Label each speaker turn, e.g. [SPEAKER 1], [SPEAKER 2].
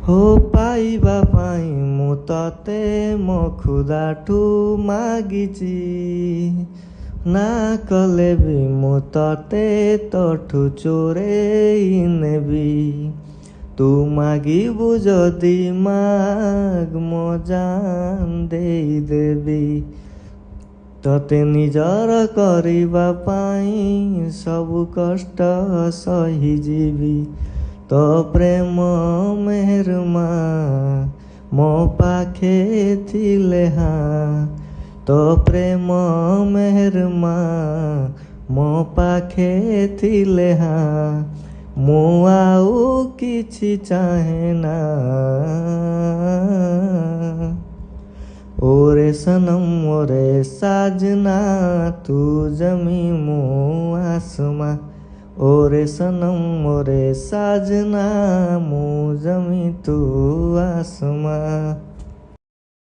[SPEAKER 1] हो ପାଇବା ପାଇଁ ମୁଁ ତତେ ମୋ ଖୁଦାଠୁ ମାଗିଛି, ନା କଲେ ବି ମୁଁ ତତେ ତୋଠୁ ଚୋରେଇ ନେବି। ତୁ ମାଗିବୁ ଯଦି ମାଗ ମୋ ଜାନ୍ ଦେଇଦେବି। ତତେ ନିଜର କରିବା ପାଇଁ ସବୁ କଷ୍ଟ ସହିଯିବି। तो प्रेम मेहरमा मो पाखे थिले हाँ, तो प्रेम मेहरमा मो पाखे थिले हाँ, मु आउ किछि चाहे ना। ओरे सनम ओरे साजना तू जमी मु आसमा, ओरे सनम ओरे साजना मु जमी तू आसमा।